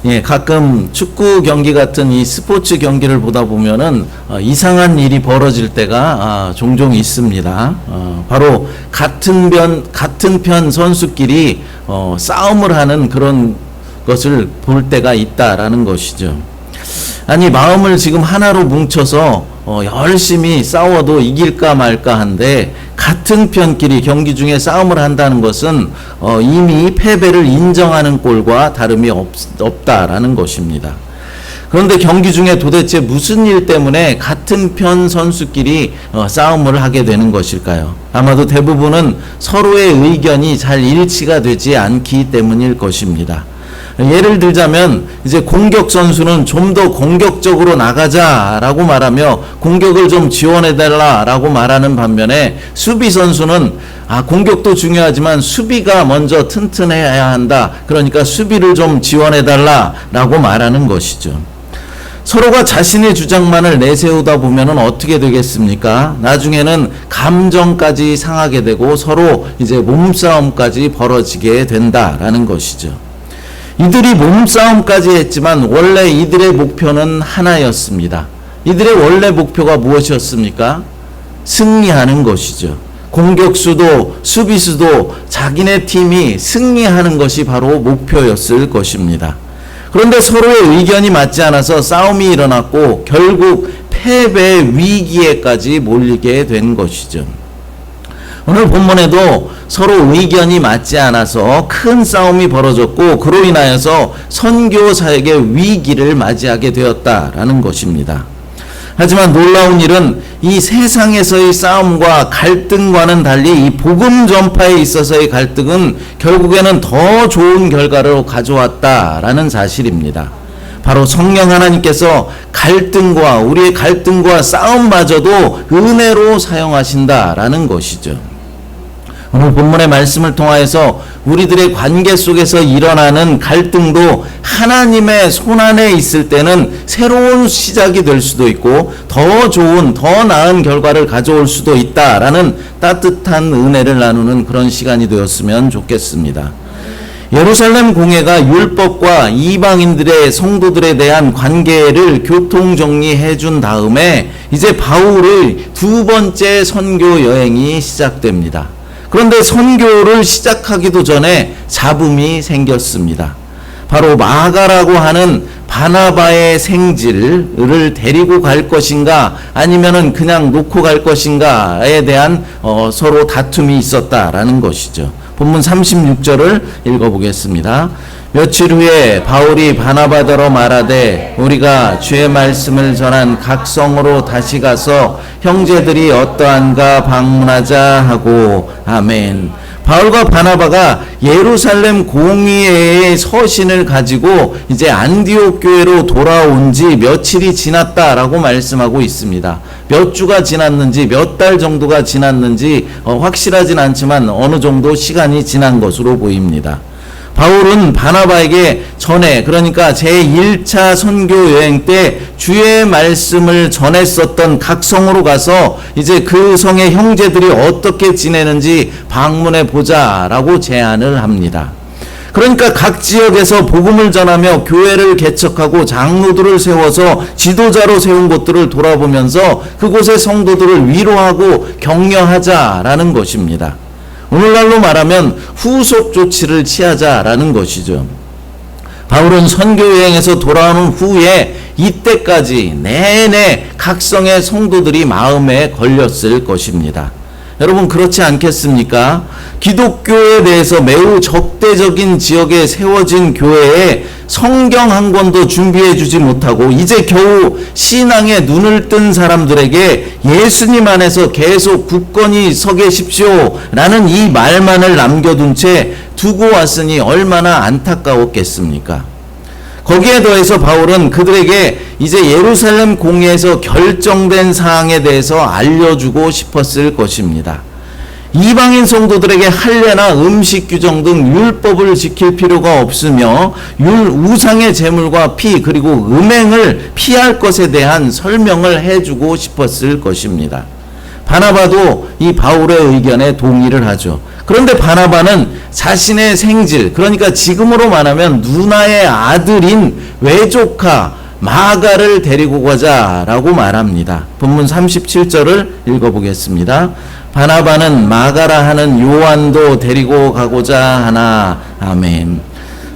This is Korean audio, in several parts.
예, 가끔 축구 경기 같은 이 스포츠 경기를 보다 보면은 이상한 일이 벌어질 때가 종종 있습니다. 바로 같은 편 선수끼리 싸움을 하는 그런 것을 볼 때가 있다라는 것이죠. 아니, 마음을 지금 하나로 뭉쳐서 열심히 싸워도 이길까 말까 한데 같은 편끼리 경기 중에 싸움을 한다는 것은 이미 패배를 인정하는 꼴과 다름이 없다라는 것입니다. 그런데 경기 중에 도대체 무슨 일 때문에 같은 편 선수끼리 싸움을 하게 되는 것일까요? 아마도 대부분은 서로의 의견이 잘 일치가 되지 않기 때문일 것입니다. 예를 들자면 이제 공격 선수는 좀 더 공격적으로 나가자라고 말하며 공격을 좀 지원해달라라고 말하는 반면에 수비 선수는 공격도 중요하지만 수비가 먼저 튼튼해야 한다. 그러니까 수비를 좀 지원해달라라고 말하는 것이죠. 서로가 자신의 주장만을 내세우다 보면은 어떻게 되겠습니까? 나중에는 감정까지 상하게 되고 서로 이제 몸싸움까지 벌어지게 된다라는 것이죠. 이들이 몸싸움까지 했지만 원래 이들의 목표는 하나였습니다. 이들의 원래 목표가 무엇이었습니까? 승리하는 것이죠. 공격수도 수비수도 자기네 팀이 승리하는 것이 바로 목표였을 것입니다. 그런데 서로의 의견이 맞지 않아서 싸움이 일어났고 결국 패배 위기에까지 몰리게 된 것이죠. 오늘 본문에도 서로 의견이 맞지 않아서 큰 싸움이 벌어졌고 그로 인하여서 선교 사역의 위기를 맞이하게 되었다라는 것입니다. 하지만 놀라운 일은 이 세상에서의 싸움과 갈등과는 달리 이 복음 전파에 있어서의 갈등은 결국에는 더 좋은 결과를 가져왔다라는 사실입니다. 바로 성령 하나님께서 우리의 갈등과 싸움마저도 은혜로 사용하신다라는 것이죠. 오늘 본문의 말씀을 통하여서 우리들의 관계 속에서 일어나는 갈등도 하나님의 손안에 있을 때는 새로운 시작이 될 수도 있고 더 좋은, 더 나은 결과를 가져올 수도 있다라는 따뜻한 은혜를 나누는 그런 시간이 되었으면 좋겠습니다. 예루살렘 공회가 율법과 이방인들의 성도들에 대한 관계를 교통정리해 준 다음에 이제 바울의 두 번째 선교 여행이 시작됩니다. 그런데 선교를 시작하기도 전에 잡음이 생겼습니다. 바로 마가라고 하는 바나바의 생질을 데리고 갈 것인가 아니면은 그냥 놓고 갈 것인가에 대한 서로 다툼이 있었다라는 것이죠. 본문 36절을 읽어보겠습니다. 며칠 후에 바울이 바나바더러 말하되 우리가 주의 말씀을 전한 각 성으로 다시 가서 형제들이 어떠한가 방문하자 하고 아멘. 바울과 바나바가 예루살렘 공의회의 서신을 가지고 이제 안디옥 교회로 돌아온 지 며칠이 지났다라고 말씀하고 있습니다. 몇 주가 지났는지 몇 달 정도가 지났는지 확실하진 않지만 어느 정도 시간이 지난 것으로 보입니다. 바울은 바나바에게 전에 그러니까 제1차 선교 여행 때 주의 말씀을 전했었던 각 성으로 가서 이제 그 성의 형제들이 어떻게 지내는지 방문해 보자라고 제안을 합니다. 그러니까 각 지역에서 복음을 전하며 교회를 개척하고 장로들을 세워서 지도자로 세운 곳들을 돌아보면서 그곳의 성도들을 위로하고 격려하자라는 것입니다. 오늘날로 말하면 후속 조치를 취하자라는 것이죠. 바울은 선교여행에서 돌아오는 후에 이때까지 내내 각성의 성도들이 마음에 걸렸을 것입니다. 여러분 그렇지 않겠습니까? 기독교에 대해서 매우 적대적인 지역에 세워진 교회에 성경 한 권도 준비해 주지 못하고 이제 겨우 신앙에 눈을 뜬 사람들에게 예수님 안에서 계속 굳건히 서 계십시오 라는 이 말만을 남겨둔 채 두고 왔으니 얼마나 안타까웠겠습니까? 거기에 더해서 바울은 그들에게 이제 예루살렘 공회에서 결정된 사항에 대해서 알려주고 싶었을 것입니다. 이방인 성도들에게 할례나 음식 규정 등 율법을 지킬 필요가 없으며 우상의 제물과 피 그리고 음행을 피할 것에 대한 설명을 해주고 싶었을 것입니다. 바나바도 이 바울의 의견에 동의를 하죠. 그런데 바나바는 자신의 생질, 그러니까 지금으로 말하면 누나의 아들인 외조카 마가를 데리고 가자라고 말합니다. 본문 37절을 읽어보겠습니다. 바나바는 마가라 하는 요한도 데리고 가고자 하나. 아멘.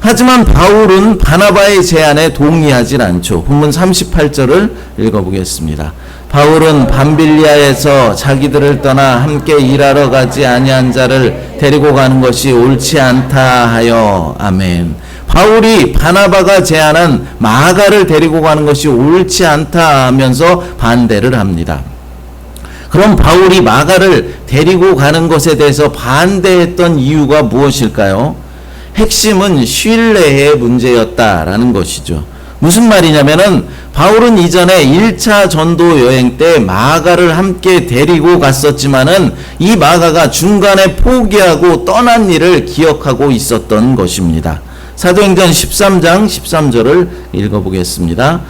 하지만 바울은 바나바의 제안에 동의하지 않죠. 본문 38절을 읽어보겠습니다. 바울은 밤빌리아에서 자기들을 떠나 함께 일하러 가지 아니한 자를 데리고 가는 것이 옳지 않다 하여. 아멘. 바울이 바나바가 제안한 마가를 데리고 가는 것이 옳지 않다 하면서 반대를 합니다. 그럼 바울이 마가를 데리고 가는 것에 대해서 반대했던 이유가 무엇일까요? 핵심은 신뢰의 문제였다라는 것이죠. 무슨 말이냐면은 바울은 이전에 1차 전도 여행 때 마가를 함께 데리고 갔었지만은 이 마가가 중간에 포기하고 떠난 일을 기억하고 있었던 것입니다. 사도행전 13장 13절을 읽어보겠습니다.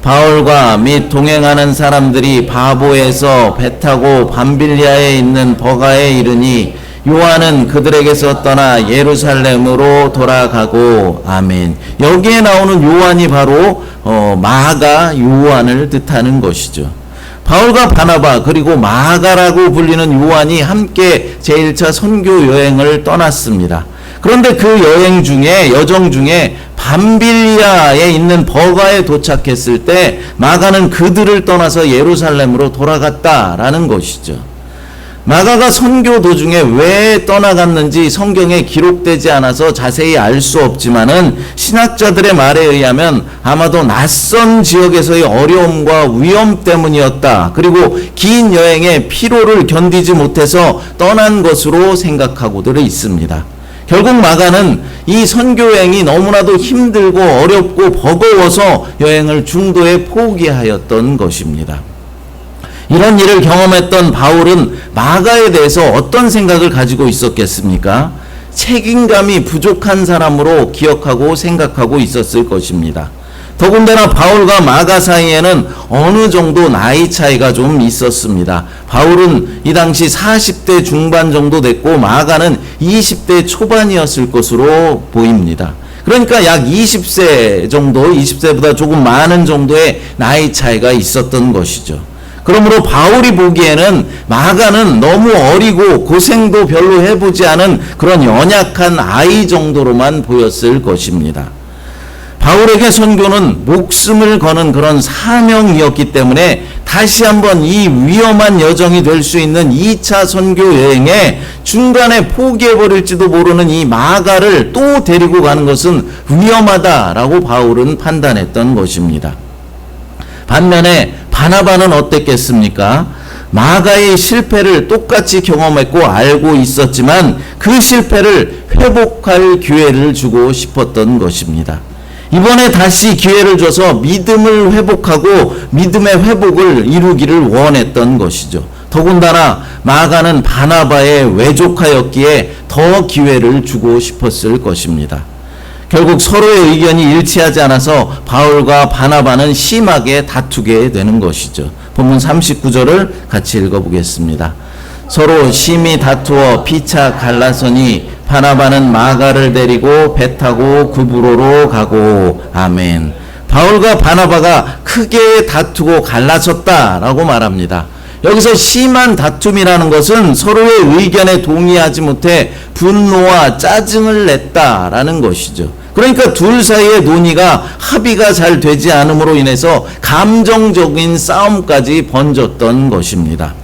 바울과 및 동행하는 사람들이 바보에서 배 타고 밤빌리아에 있는 버가에 이르니 요한은 그들에게서 떠나 예루살렘으로 돌아가고. 아멘. 여기에 나오는 요한이 바로 마가 요한을 뜻하는 것이죠. 바울과 바나바 그리고 마가라고 불리는 요한이 함께 제1차 선교 여행을 떠났습니다. 그런데 그 여정 중에 밤빌리아에 있는 버가에 도착했을 때 마가는 그들을 떠나서 예루살렘으로 돌아갔다라는 것이죠. 마가가 선교 도중에 왜 떠나갔는지 성경에 기록되지 않아서 자세히 알 수 없지만은 신학자들의 말에 의하면 아마도 낯선 지역에서의 어려움과 위험 때문이었다. 그리고 긴 여행의 피로를 견디지 못해서 떠난 것으로 생각하고들 있습니다. 결국 마가는 이 선교여행이 너무나도 힘들고 어렵고 버거워서 여행을 중도에 포기하였던 것입니다. 이런 일을 경험했던 바울은 마가에 대해서 어떤 생각을 가지고 있었겠습니까? 책임감이 부족한 사람으로 기억하고 생각하고 있었을 것입니다. 더군다나 바울과 마가 사이에는 어느 정도 나이 차이가 좀 있었습니다. 바울은 이 당시 40대 중반 정도 됐고 마가는 20대 초반이었을 것으로 보입니다. 그러니까 약 20세 정도, 20세보다 조금 많은 정도의 나이 차이가 있었던 것이죠. 그러므로 바울이 보기에는 마가는 너무 어리고 고생도 별로 해보지 않은 그런 연약한 아이 정도로만 보였을 것입니다. 바울에게 선교는 목숨을 거는 그런 사명이었기 때문에 다시 한번 이 위험한 여정이 될 수 있는 2차 선교 여행에 중간에 포기해버릴지도 모르는 이 마가를 또 데리고 가는 것은 위험하다라고 바울은 판단했던 것입니다. 반면에 바나바는 어땠겠습니까? 마가의 실패를 똑같이 경험했고 알고 있었지만 그 실패를 회복할 기회를 주고 싶었던 것입니다. 이번에 다시 기회를 줘서 믿음을 회복하고 믿음의 회복을 이루기를 원했던 것이죠. 더군다나 마가는 바나바의 외조카였기에 더 기회를 주고 싶었을 것입니다. 결국 서로의 의견이 일치하지 않아서 바울과 바나바는 심하게 다투게 되는 것이죠. 본문 39절을 같이 읽어보겠습니다. 서로 심히 다투어 피차 갈라서니 바나바는 마가를 데리고 배 타고 구브로로 가고. 아멘. 바울과 바나바가 크게 다투고 갈라졌다라고 말합니다. 여기서 심한 다툼이라는 것은 서로의 의견에 동의하지 못해 분노와 짜증을 냈다라는 것이죠. 그러니까 둘 사이의 논의가 합의가 잘 되지 않음으로 인해서 감정적인 싸움까지 번졌던 것입니다.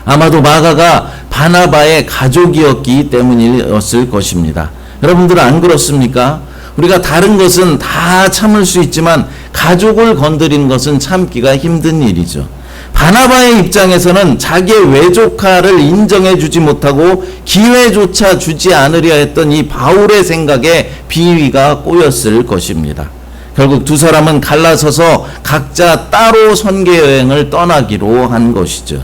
아마도 마가가 바나바의 가족이었기 때문이었을 것입니다. 여러분들은 안 그렇습니까? 우리가 다른 것은 다 참을 수 있지만 가족을 건드리는 것은 참기가 힘든 일이죠. 바나바의 입장에서는 자기의 외조카를 인정해주지 못하고 기회조차 주지 않으려 했던 이 바울의 생각에 비위가 꼬였을 것입니다. 결국 두 사람은 갈라서서 각자 따로 선교 여행을 떠나기로 한 것이죠.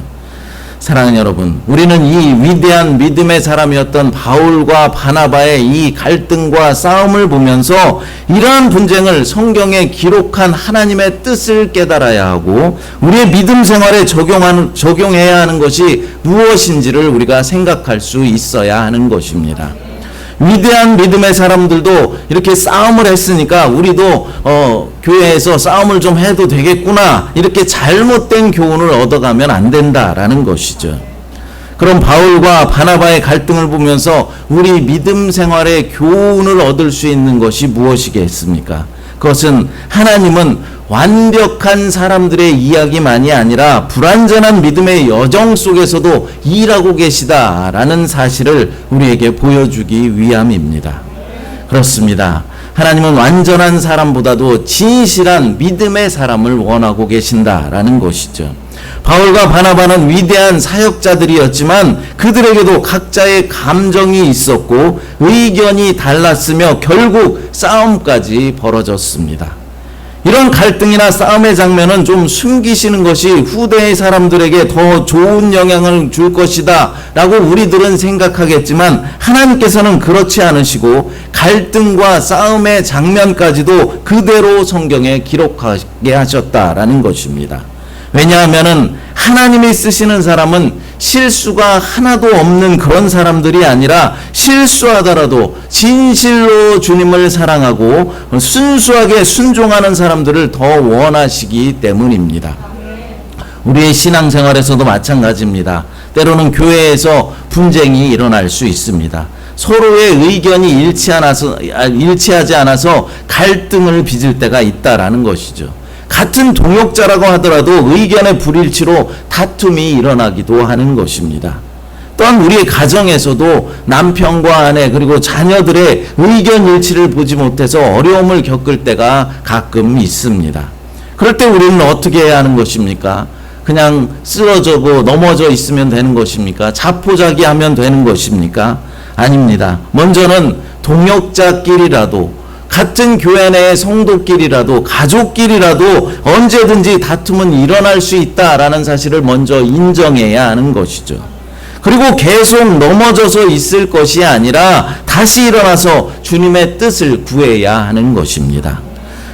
사랑하는 여러분, 우리는 이 위대한 믿음의 사람이었던 바울과 바나바의 이 갈등과 싸움을 보면서 이러한 분쟁을 성경에 기록한 하나님의 뜻을 깨달아야 하고 우리의 믿음 생활에 적용해야 하는 것이 무엇인지를 우리가 생각할 수 있어야 하는 것입니다. 위대한 믿음의 사람들도 이렇게 싸움을 했으니까 우리도 교회에서 싸움을 좀 해도 되겠구나, 이렇게 잘못된 교훈을 얻어가면 안 된다라는 것이죠. 그럼 바울과 바나바의 갈등을 보면서 우리 믿음 생활의 교훈을 얻을 수 있는 것이 무엇이겠습니까? 그것은 하나님은 완벽한 사람들의 이야기만이 아니라 불완전한 믿음의 여정 속에서도 일하고 계시다라는 사실을 우리에게 보여주기 위함입니다. 그렇습니다. 하나님은 완전한 사람보다도 진실한 믿음의 사람을 원하고 계신다라는 것이죠. 바울과 바나바는 위대한 사역자들이었지만 그들에게도 각자의 감정이 있었고 의견이 달랐으며 결국 싸움까지 벌어졌습니다. 이런 갈등이나 싸움의 장면은 좀 숨기시는 것이 후대의 사람들에게 더 좋은 영향을 줄 것이다 라고 우리들은 생각하겠지만 하나님께서는 그렇지 않으시고 갈등과 싸움의 장면까지도 그대로 성경에 기록하게 하셨다라는 것입니다. 왜냐하면 하나님이 쓰시는 사람은 실수가 하나도 없는 그런 사람들이 아니라 실수하더라도 진실로 주님을 사랑하고 순수하게 순종하는 사람들을 더 원하시기 때문입니다. 우리의 신앙생활에서도 마찬가지입니다. 때로는 교회에서 분쟁이 일어날 수 있습니다. 서로의 의견이 일치하지 않아서 갈등을 빚을 때가 있다라는 것이죠. 같은 동역자라고 하더라도 의견의 불일치로 다툼이 일어나기도 하는 것입니다. 또한 우리의 가정에서도 남편과 아내 그리고 자녀들의 의견 일치를 보지 못해서 어려움을 겪을 때가 가끔 있습니다. 그럴 때 우리는 어떻게 해야 하는 것입니까? 그냥 쓰러져고 넘어져 있으면 되는 것입니까? 자포자기하면 되는 것입니까? 아닙니다. 먼저는 동역자끼리라도, 같은 교회 내의 성도끼리라도, 가족끼리라도 언제든지 다툼은 일어날 수 있다라는 사실을 먼저 인정해야 하는 것이죠. 그리고 계속 넘어져서 있을 것이 아니라 다시 일어나서 주님의 뜻을 구해야 하는 것입니다.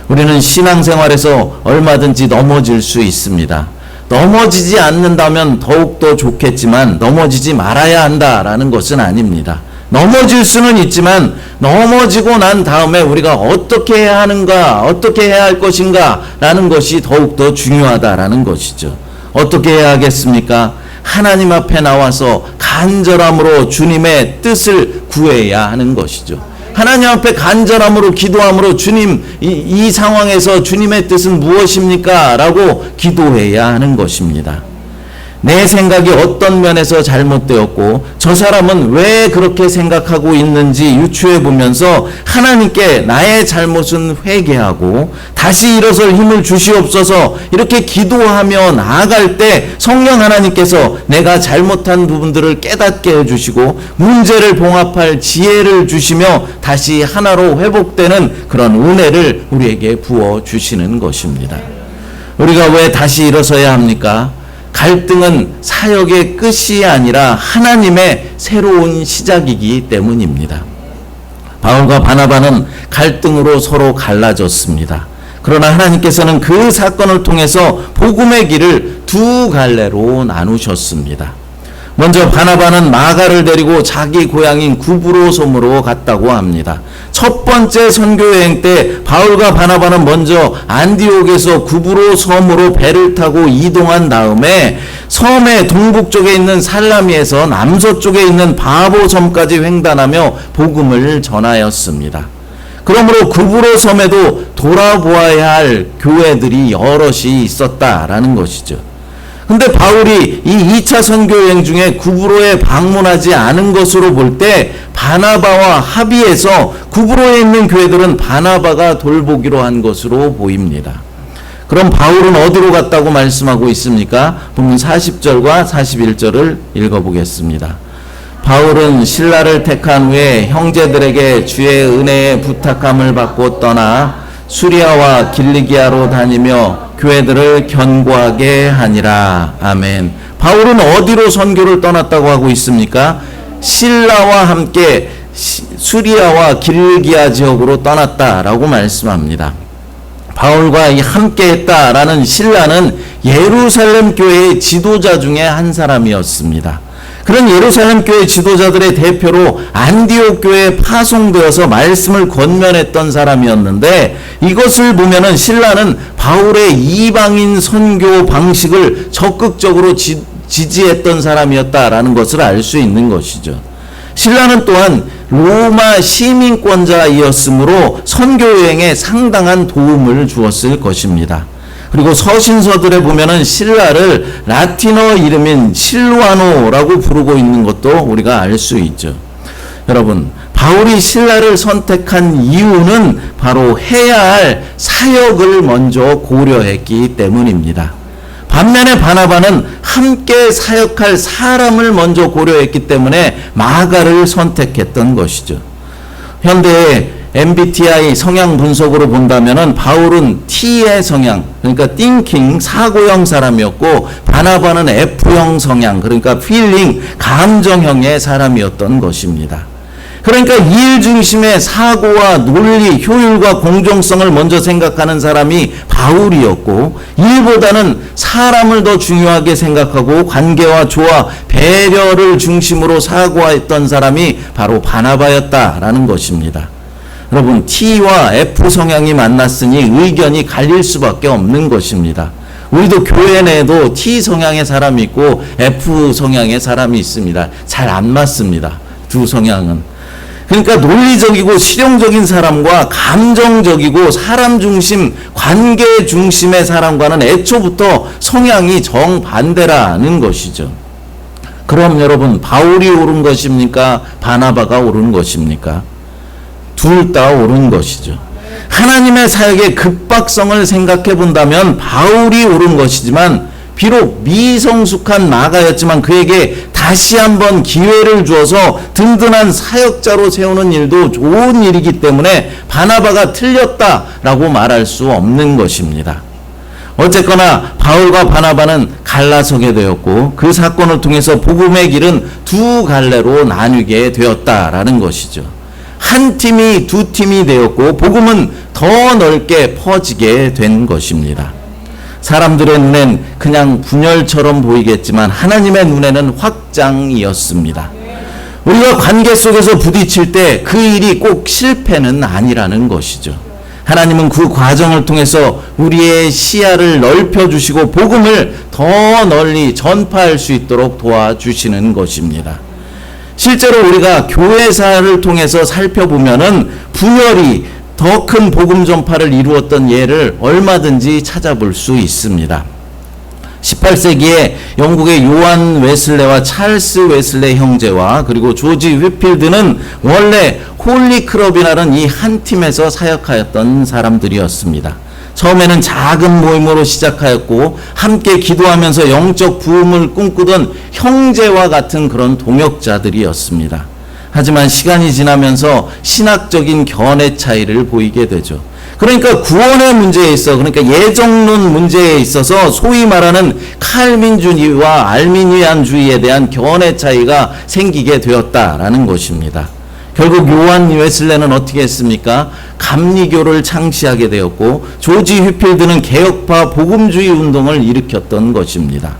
우리는 신앙생활에서 얼마든지 넘어질 수 있습니다. 넘어지지 않는다면 더욱더 좋겠지만 넘어지지 말아야 한다라는 것은 아닙니다. 넘어질 수는 있지만 넘어지고 난 다음에 우리가 어떻게 해야 하는가, 어떻게 해야 할 것인가 라는 것이 더욱더 중요하다라는 것이죠. 어떻게 해야 하겠습니까? 하나님 앞에 나와서 간절함으로 주님의 뜻을 구해야 하는 것이죠. 하나님 앞에 간절함으로 기도함으로 주님, 이 상황에서 주님의 뜻은 무엇입니까? 라고 기도해야 하는 것입니다. 내 생각이 어떤 면에서 잘못되었고 저 사람은 왜 그렇게 생각하고 있는지 유추해 보면서 하나님께 나의 잘못은 회개하고 다시 일어설 힘을 주시옵소서 이렇게 기도하며 나아갈 때 성령 하나님께서 내가 잘못한 부분들을 깨닫게 해주시고 문제를 봉합할 지혜를 주시며 다시 하나로 회복되는 그런 은혜를 우리에게 부어주시는 것입니다. 우리가 왜 다시 일어서야 합니까? 갈등은 사역의 끝이 아니라 하나님의 새로운 시작이기 때문입니다. 바울과 바나바는 갈등으로 서로 갈라졌습니다. 그러나 하나님께서는 그 사건을 통해서 복음의 길을 두 갈래로 나누셨습니다. 먼저 바나바는 마가를 데리고 자기 고향인 구브로섬으로 갔다고 합니다. 첫 번째 선교여행 때 바울과 바나바는 먼저 안디옥에서 구브로섬으로 배를 타고 이동한 다음에 섬의 동북쪽에 있는 살라미에서 남서쪽에 있는 바보섬까지 횡단하며 복음을 전하였습니다. 그러므로 구브로섬에도 돌아보아야 할 교회들이 여럿이 있었다라는 것이죠. 근데 바울이 이 2차 선교 여행 중에 구브로에 방문하지 않은 것으로 볼 때 바나바와 합의해서 구브로에 있는 교회들은 바나바가 돌보기로 한 것으로 보입니다. 그럼 바울은 어디로 갔다고 말씀하고 있습니까? 본문 40절과 41절을 읽어보겠습니다. 바울은 신라를 택한 후에 형제들에게 주의 은혜에 부탁함을 받고 떠나 수리아와 길리기아로 다니며 교회들을 견고하게 하니라. 아멘. 바울은 어디로 선교를 떠났다고 하고 있습니까? 실라와 함께 수리아와 길기아 지역으로 떠났다라고 말씀합니다. 바울과 함께 했다라는 실라는 예루살렘 교회의 지도자 중에 한 사람이었습니다. 그런 예루살렘 교회 지도자들의 대표로 안디옥 교회에 파송되어서 말씀을 권면했던 사람이었는데, 이것을 보면은 신라는 바울의 이방인 선교 방식을 적극적으로 지지했던 사람이었다라는 것을 알 수 있는 것이죠. 신라는 또한 로마 시민권자이었으므로 선교 여행에 상당한 도움을 주었을 것입니다. 그리고 서신서들에 보면은 신라를 라틴어 이름인 실와노라고 부르고 있는 것도 우리가 알 수 있죠. 여러분, 바울이 신라를 선택한 이유는 바로 해야 할 사역을 먼저 고려했기 때문입니다. 반면에 바나바는 함께 사역할 사람을 먼저 고려했기 때문에 마가를 선택했던 것이죠. 현대의 MBTI 성향 분석으로 본다면은 바울은 T의 성향, 그러니까 thinking, 사고형 사람이었고, 바나바는 F형 성향, 그러니까 feeling, 감정형의 사람이었던 것입니다. 그러니까 일 중심의 사고와 논리, 효율과 공정성을 먼저 생각하는 사람이 바울이었고, 일보다는 사람을 더 중요하게 생각하고 관계와 조화, 배려를 중심으로 사고했던 사람이 바로 바나바였다라는 것입니다. 여러분, T와 F 성향이 만났으니 의견이 갈릴 수밖에 없는 것입니다. 우리도 교회 내에도 T 성향의 사람이 있고 F 성향의 사람이 있습니다. 잘 안 맞습니다. 두 성향은. 그러니까 논리적이고 실용적인 사람과 감정적이고 사람 중심, 관계 중심의 사람과는 애초부터 성향이 정반대라는 것이죠. 그럼 여러분, 바울이 옳은 것입니까? 바나바가 옳은 것입니까? 둘 다 옳은 것이죠. 하나님의 사역의 급박성을 생각해 본다면 바울이 옳은 것이지만, 비록 미성숙한 마가였지만 그에게 다시 한번 기회를 주어서 든든한 사역자로 세우는 일도 좋은 일이기 때문에 바나바가 틀렸다라고 말할 수 없는 것입니다. 어쨌거나 바울과 바나바는 갈라서게 되었고, 그 사건을 통해서 복음의 길은 두 갈래로 나뉘게 되었다라는 것이죠. 한 팀이 두 팀이 되었고, 복음은 더 넓게 퍼지게 된 것입니다. 사람들의 눈엔 그냥 분열처럼 보이겠지만 하나님의 눈에는 확장이었습니다. 우리가 관계 속에서 부딪힐 때 그 일이 꼭 실패는 아니라는 것이죠. 하나님은 그 과정을 통해서 우리의 시야를 넓혀주시고 복음을 더 널리 전파할 수 있도록 도와주시는 것입니다. 실제로 우리가 교회사를 통해서 살펴보면은 분열이 더 큰 복음 전파를 이루었던 예를 얼마든지 찾아볼 수 있습니다. 18세기에 영국의 요한 웨슬레와 찰스 웨슬레 형제와 그리고 조지 휘필드는 원래 홀리 클럽이라는 이 한 팀에서 사역하였던 사람들이었습니다. 처음에는 작은 모임으로 시작하였고 함께 기도하면서 영적 부흥을 꿈꾸던 형제와 같은 그런 동역자들이었습니다. 하지만 시간이 지나면서 신학적인 견해 차이를 보이게 되죠. 그러니까 구원의 문제에 있어, 그러니까 예정론 문제에 있어서 소위 말하는 칼민주의와 알미니안주의에 대한 견해 차이가 생기게 되었다라는 것입니다. 결국 요한 웨슬레는 어떻게 했습니까? 감리교를 창시하게 되었고, 조지 휘필드는 개혁파 복음주의 운동을 일으켰던 것입니다.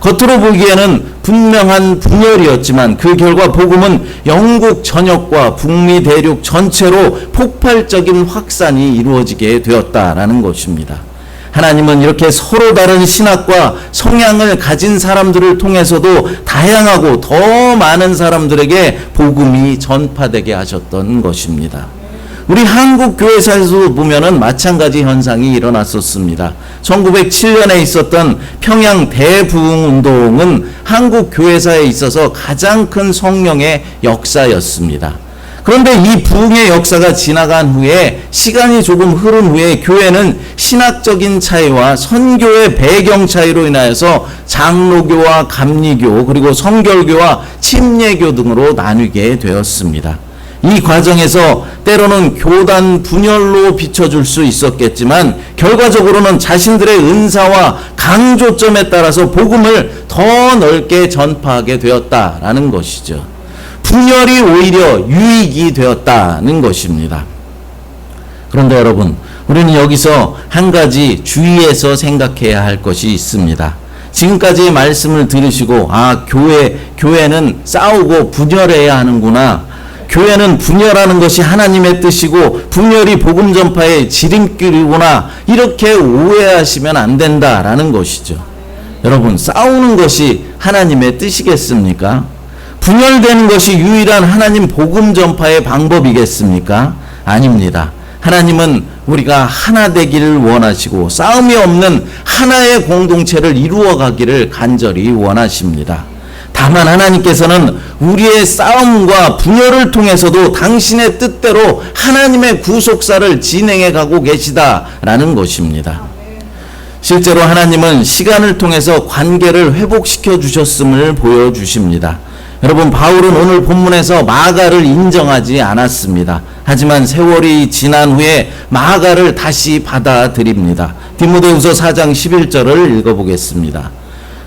겉으로 보기에는 분명한 분열이었지만 그 결과 복음은 영국 전역과 북미 대륙 전체로 폭발적인 확산이 이루어지게 되었다라는 것입니다. 하나님은 이렇게 서로 다른 신학과 성향을 가진 사람들을 통해서도 다양하고 더 많은 사람들에게 복음이 전파되게 하셨던 것입니다. 우리 한국 교회사에서 보면은 마찬가지 현상이 일어났었습니다. 1907년에 있었던 평양 대부흥 운동은 한국 교회사에 있어서 가장 큰 성령의 역사였습니다. 그런데 이 부흥의 역사가 지나간 후에, 시간이 조금 흐른 후에 교회는 신학적인 차이와 선교의 배경 차이로 인하여서 장로교와 감리교 그리고 성결교와 침례교 등으로 나뉘게 되었습니다. 이 과정에서 때로는 교단 분열로 비춰줄 수 있었겠지만 결과적으로는 자신들의 은사와 강조점에 따라서 복음을 더 넓게 전파하게 되었다라는 것이죠. 분열이 오히려 유익이 되었다는 것입니다. 그런데 여러분, 우리는 여기서 한 가지 주의해서 생각해야 할 것이 있습니다. 지금까지의 말씀을 들으시고 교회는 싸우고 분열해야 하는구나. 교회는 분열하는 것이 하나님의 뜻이고 분열이 복음 전파의 지름길이구나. 이렇게 오해하시면 안 된다라는 것이죠. 여러분, 싸우는 것이 하나님의 뜻이겠습니까? 분열되는 것이 유일한 하나님 복음 전파의 방법이겠습니까? 아닙니다. 하나님은 우리가 하나 되기를 원하시고 싸움이 없는 하나의 공동체를 이루어가기를 간절히 원하십니다. 다만 하나님께서는 우리의 싸움과 분열을 통해서도 당신의 뜻대로 하나님의 구속사를 진행해 가고 계시다라는 것입니다. 실제로 하나님은 시간을 통해서 관계를 회복시켜 주셨음을 보여주십니다. 여러분, 바울은 오늘 본문에서 마가를 인정하지 않았습니다. 하지만 세월이 지난 후에 마가를 다시 받아들입니다. 디모데후서 4장 11절을 읽어보겠습니다.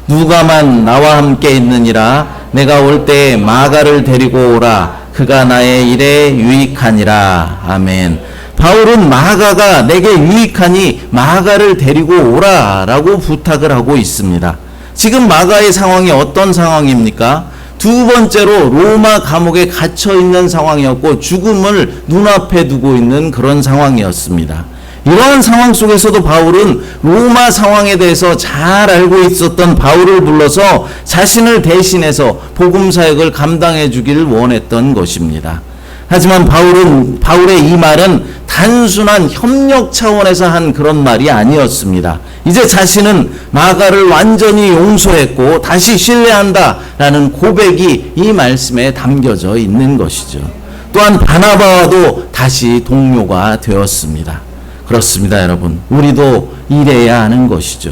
누가만 나와 함께 있느니라. 내가 올 때에 마가를 데리고 오라. 그가 나의 일에 유익하니라. 아멘. 바울은 마가가 내게 유익하니 마가를 데리고 오라라고 부탁을 하고 있습니다. 지금 마가의 상황이 어떤 상황입니까? 두 번째로 로마 감옥에 갇혀 있는 상황이었고 죽음을 눈앞에 두고 있는 그런 상황이었습니다. 이러한 상황 속에서도 바울은 로마 상황에 대해서 잘 알고 있었던 바울을 불러서 자신을 대신해서 복음 사역을 감당해 주기를 원했던 것입니다. 하지만 바울의 이 말은 단순한 협력 차원에서 한 그런 말이 아니었습니다. 이제 자신은 마가를 완전히 용서했고 다시 신뢰한다라는 고백이 이 말씀에 담겨져 있는 것이죠. 또한 바나바와도 다시 동료가 되었습니다. 그렇습니다, 여러분. 우리도 이래야 하는 것이죠.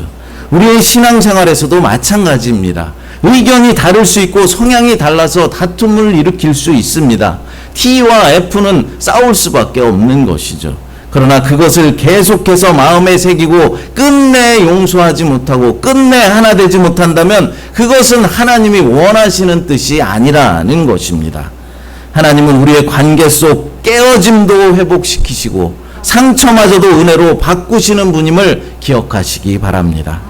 우리의 신앙생활에서도 마찬가지입니다. 의견이 다를 수 있고 성향이 달라서 다툼을 일으킬 수 있습니다. T와 F는 싸울 수밖에 없는 것이죠. 그러나 그것을 계속해서 마음에 새기고 끝내 용서하지 못하고 끝내 하나 되지 못한다면 그것은 하나님이 원하시는 뜻이 아니라는 것입니다. 하나님은 우리의 관계 속 깨어짐도 회복시키시고 상처마저도 은혜로 바꾸시는 분임을 기억하시기 바랍니다.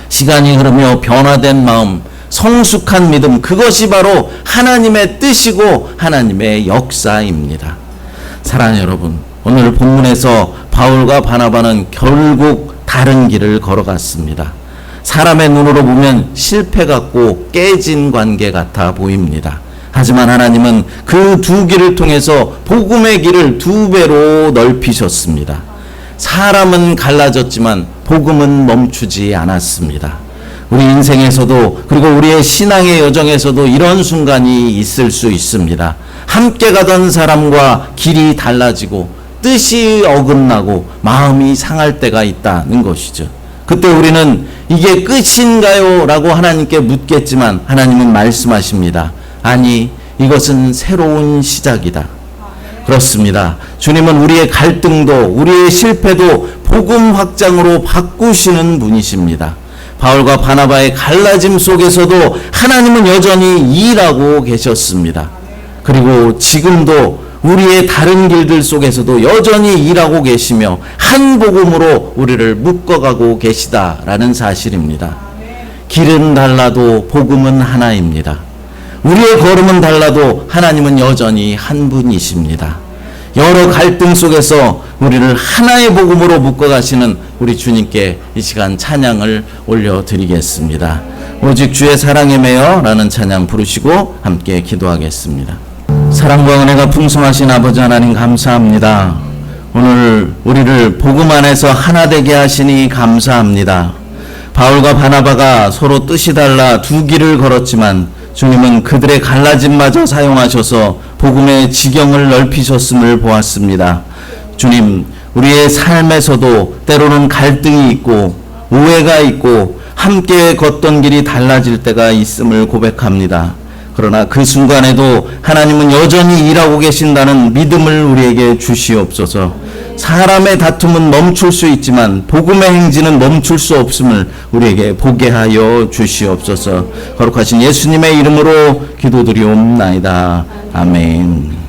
시간이 흐르며 변화된 마음, 성숙한 믿음, 그것이 바로 하나님의 뜻이고 하나님의 역사입니다. 사랑하는 여러분, 오늘 본문에서 바울과 바나바는 결국 다른 길을 걸어갔습니다. 사람의 눈으로 보면 실패 같고 깨진 관계 같아 보입니다. 하지만 하나님은 그 두 길을 통해서 복음의 길을 2배로 넓히셨습니다. 사람은 갈라졌지만 복음은 멈추지 않았습니다. 우리 인생에서도 그리고 우리의 신앙의 여정에서도 이런 순간이 있을 수 있습니다. 함께 가던 사람과 길이 달라지고 뜻이 어긋나고 마음이 상할 때가 있다는 것이죠. 그때 우리는 이게 끝인가요? 라고 하나님께 묻겠지만 하나님은 말씀하십니다. 아니, 이것은 새로운 시작이다. 그렇습니다. 주님은 우리의 갈등도 우리의 실패도 복음 확장으로 바꾸시는 분이십니다. 바울과 바나바의 갈라짐 속에서도 하나님은 여전히 일하고 계셨습니다. 그리고 지금도 우리의 다른 길들 속에서도 여전히 일하고 계시며 한 복음으로 우리를 묶어가고 계시다라는 사실입니다. 길은 달라도 복음은 하나입니다. 우리의 걸음은 달라도 하나님은 여전히 한 분이십니다. 여러 갈등 속에서 우리를 하나의 복음으로 묶어가시는 우리 주님께 이 시간 찬양을 올려드리겠습니다. 오직 주의 사랑에 매여 라는 찬양 부르시고 함께 기도하겠습니다. 사랑과 은혜가 풍성하신 아버지 하나님 감사합니다. 오늘 우리를 복음 안에서 하나 되게 하시니 감사합니다. 바울과 바나바가 서로 뜻이 달라 두 길을 걸었지만 주님은 그들의 갈라짐마저 사용하셔서 복음의 지경을 넓히셨음을 보았습니다. 주님, 우리의 삶에서도 때로는 갈등이 있고 오해가 있고 함께 걷던 길이 달라질 때가 있음을 고백합니다. 그러나 그 순간에도 하나님은 여전히 일하고 계신다는 믿음을 우리에게 주시옵소서. 사람의 다툼은 멈출 수 있지만 복음의 행진은 멈출 수 없음을 우리에게 보게 하여 주시옵소서. 거룩하신 예수님의 이름으로 기도드리옵나이다. 아멘.